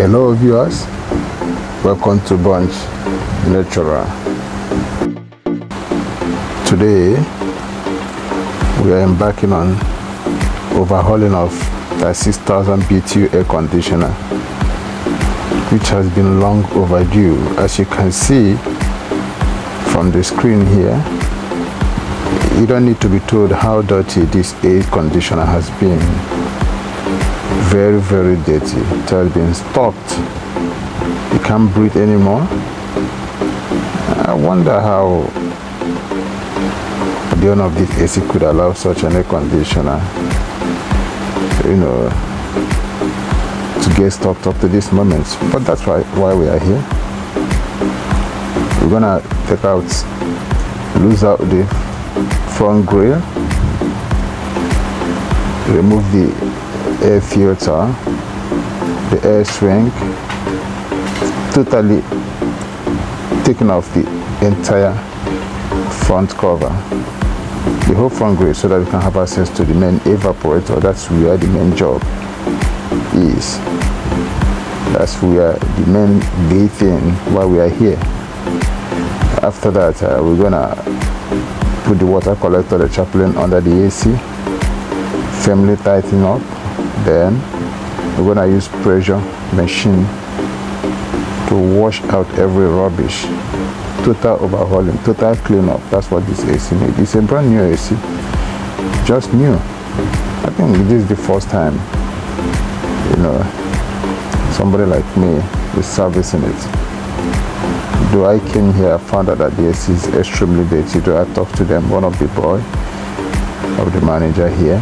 Hello viewers, welcome to Bunch Natural. Today we are embarking on overhauling of the 6000 BTU air conditioner, which has been long overdue. As you can see from the screen here, you don't need to be told how dirty this air conditioner has been. Very, very dirty. It has been stopped. You can't breathe anymore. I wonder how the owner of this AC could allow such an air conditioner, to get stopped up to this moment. But that's why we are here. We're gonna lose out the front grill, remove the air filter, the air swing, totally taking off the entire front cover, the whole front grill, so that we can have access to the main evaporator. That's where the main job is. That's where the main big thing why we are here. After that, we're gonna put the water collector, the chaplain, under the AC, firmly tighten up. Then we're gonna use pressure machine to wash out every rubbish. Total overhauling, total cleanup. That's what this AC needs. It's a brand new AC, just new. I think this is the first time somebody like me is servicing it. Though I came here, I found out that the AC is extremely dirty. Though I talked to them, one of the boy of the manager here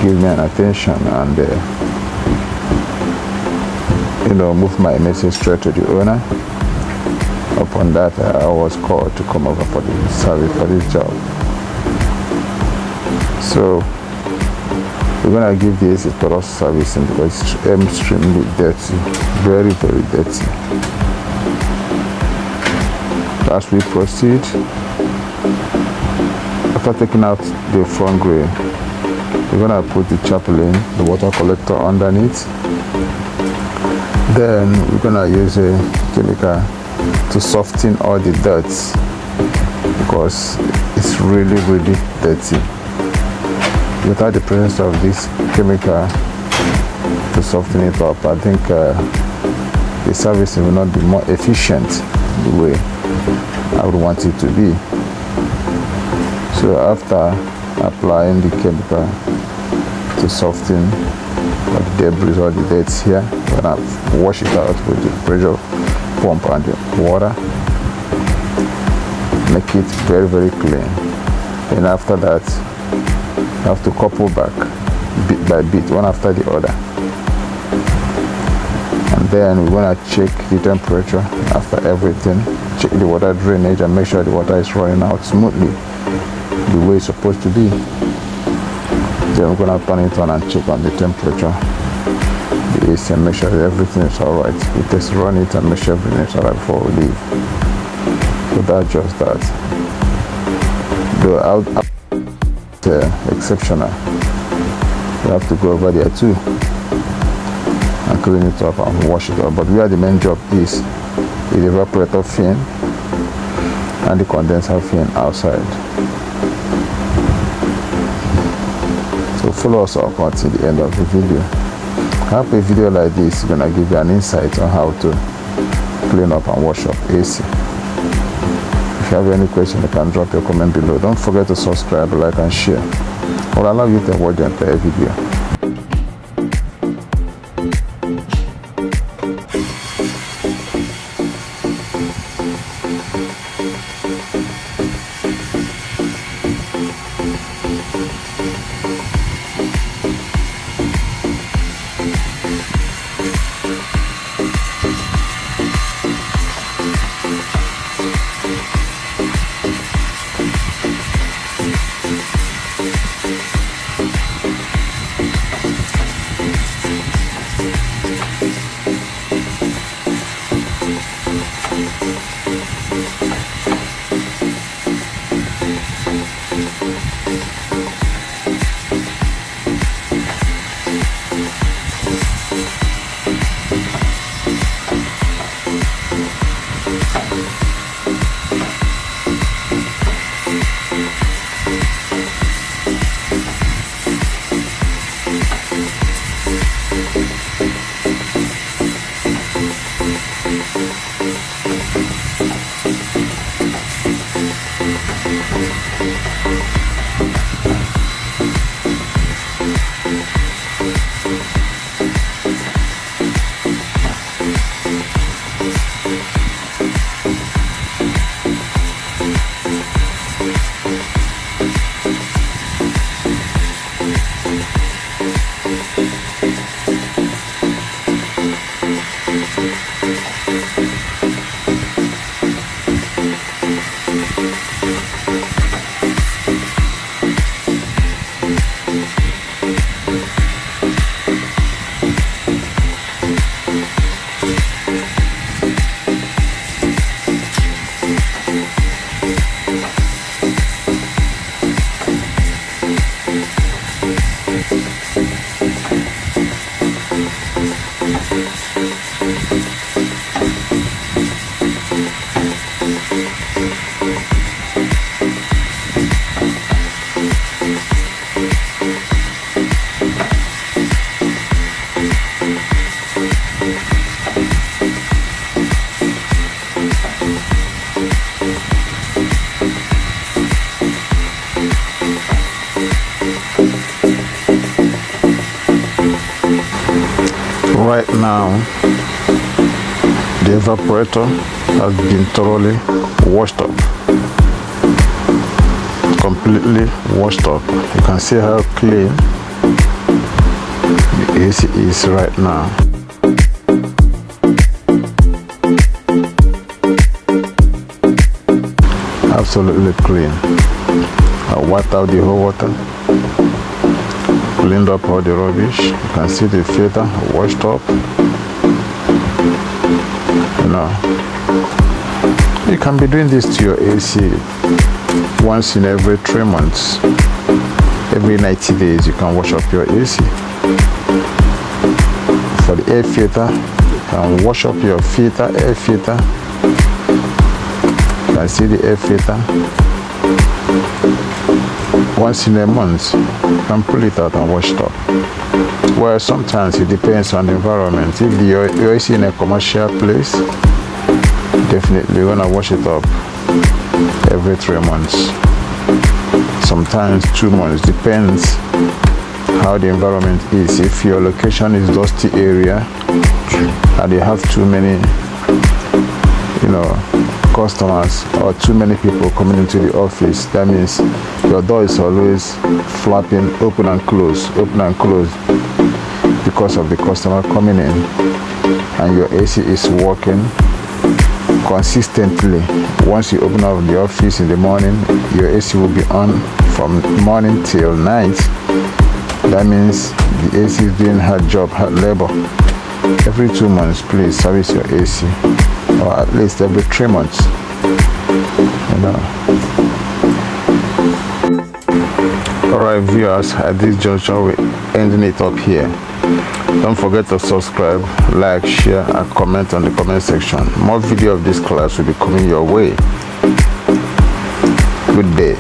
give me an attention and move my message straight to the owner. Upon that, I was called to come over for the service for this job. So we're gonna give the AC thorough servicing because it's extremely dirty, very, very dirty. As we proceed, after taking out the front grill, we're gonna put the chaplain, the water collector, underneath. Then we're gonna use a chemical to soften all the dirt because it's really, really dirty. Without the presence of this chemical to soften it up, I think the servicing will not be more efficient the way I would want it to be. So after applying the chemical to soften all the debris, all the dirt here, we're gonna wash it out with the pressure pump and the water, make it very, very clean. And after that, you have to couple back bit by bit, one after the other. And then we're gonna check the temperature after everything, check the water drainage and make sure the water is running out smoothly the way it's supposed to be. Then we're gonna turn it on and check on the temperature, the AC, and make sure that everything is alright. We just run it and make sure everything is alright before we leave. So that's just that. The exceptional, we have to go over there too and clean it up and wash it up. But where the main job is the evaporator fin and the condenser fin outside. So follow us up until the end of the video. I hope a video like this is gonna give you an insight on how to clean up and wash up AC. If you have any question, you can drop your comment below. Don't forget to subscribe, like and share. I'll allow you to watch the entire video. Right now, the evaporator has been thoroughly washed up, completely washed up. You can see how clean the AC is right now. Absolutely clean. I wiped out the whole water, cleaned up all the rubbish. You can see the filter washed up. You know, you can be doing this to your AC once in every 3 months. Every 90 days you can wash up your AC. For the air filter, you can wash up your filter, air filter. You can see the air filter. Once in a month, you can pull it out and wash it up. Well, sometimes it depends on the environment. If you're AC in a commercial place, definitely you're gonna wash it up every 3 months. Sometimes 2 months, depends how the environment is. If your location is dusty area and you have too many, customers or too many people coming into the office, that means your door is always flapping open and close because of the customer coming in, and your AC is working consistently. Once you open up the office in the morning, your AC will be on from morning till night. That means the AC is doing hard job, hard labor. Every 2 months, please service your AC, or at least every 3 months. Alright viewers, at this juncture we're ending it up here. Don't forget to subscribe, like, share and comment on the comment section. More video of this class will be coming your way. Good day.